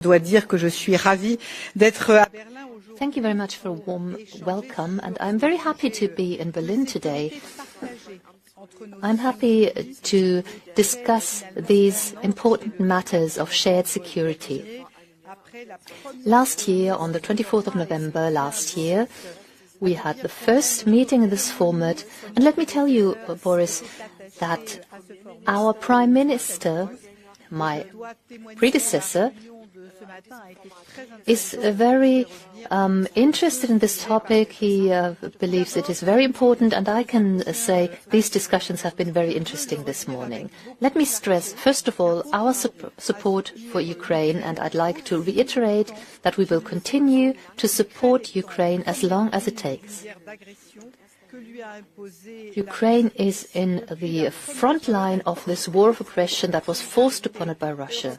Thank you very much for a warm welcome, and I'm very happy to be in Berlin today. I'm happy to discuss these important matters of shared security. Last year, on the 24th of November last year, we had the first meeting in this format, and let me tell you, Boris, that our Prime Minister, my predecessor, is very interested in this topic. He believes it is very important, and I can say these discussions have been very interesting this morning. Let me stress, first of all, our support for Ukraine, and I'd like to reiterate that we will continue to support Ukraine as long as it takes. Ukraine is in the front line of this war of aggression that was forced upon it by Russia.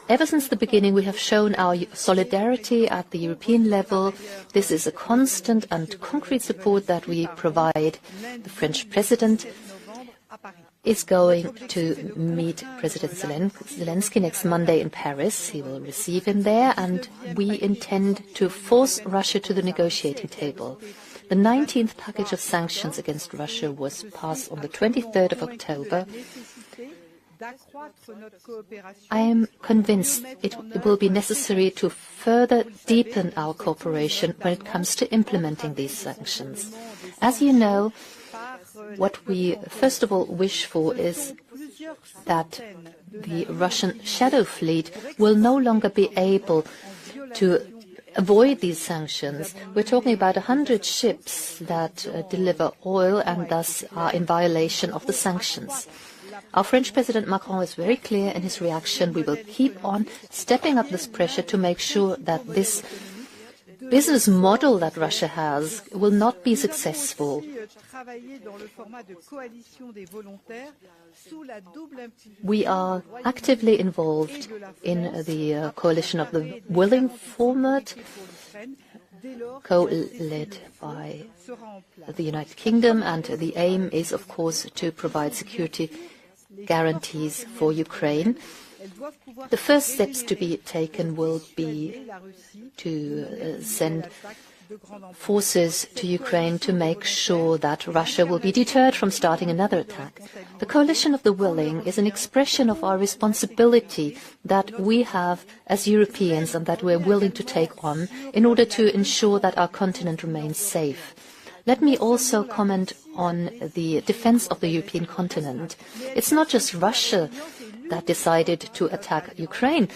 Ever since the beginning, we have shown our solidarity at the European level. This is a constant and concrete support that we provide. The French President is going to meet President Zelensky next Monday in Paris. He will receive him there, and we intend to force Russia to the negotiating table. The 19th package of sanctions against Russia was passed on the 23rd of October. I am convinced it will be necessary to further deepen our cooperation when it comes to implementing these sanctions. As you know, what we first of all wish for is that the Russian shadow fleet will no longer be able to avoid these sanctions. We're talking about 100 ships that deliver oil and thus are in violation of the sanctions. Our French President Macron is very clear in his reaction. We will keep on stepping up this pressure to make sure that this business model that Russia has will not be successful. We are actively involved in the coalition of the willing format, co-led by the United Kingdom, and the aim is, of course, to provide security guarantees for Ukraine. The first steps to be taken will be to send forces to Ukraine to make sure that Russia will be deterred from starting another attack. The coalition of the willing is an expression of our responsibility that we have as Europeans and that we're willing to take on in order to ensure that our continent remains safe. Let me also comment on the defense of the European continent. It's not just Russia that decided to attack Ukraine,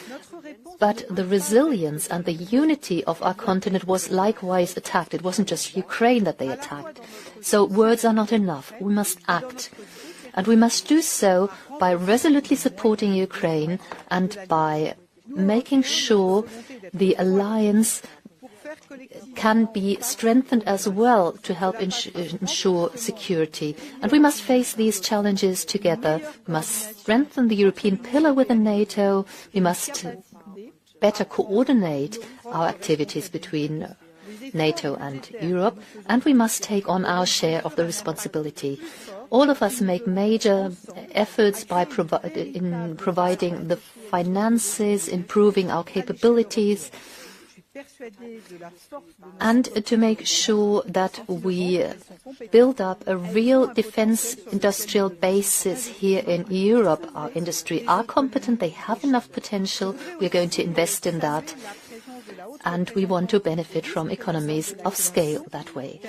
but the resilience and the unity of our continent was likewise attacked. It wasn't just Ukraine that they attacked. So words are not enough. We must act. And we must do so by resolutely supporting Ukraine and by making sure the alliance can be strengthened as well to help ensure security. And we must face these challenges together. We must strengthen the European pillar within NATO. We must better coordinate our activities between NATO and Europe, and we must take on our share of the responsibility. All of us make major efforts by providing the finances, improving our capabilities, and to make sure that we build up a real defense industrial basis here in Europe. Our industry are competent, they have enough potential, we're going to invest in that, and we want to benefit from economies of scale that way.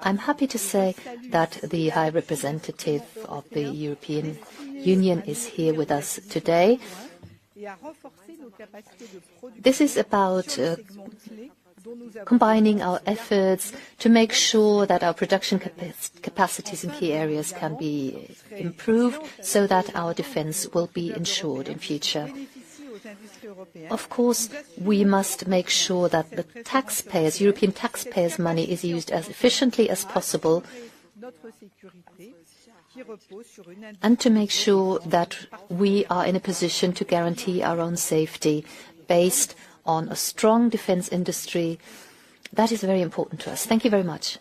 I'm happy to say that the High Representative of the European Union is here with us today. This is about combining our efforts to make sure that our production capacities in key areas can be improved so that our defense will be ensured in future. Of course, we must make sure that the taxpayers, European taxpayers' money is used as efficiently as possible, and to make sure that we are in a position to guarantee our own safety based on a strong defense industry. That is very important to us. Thank you very much.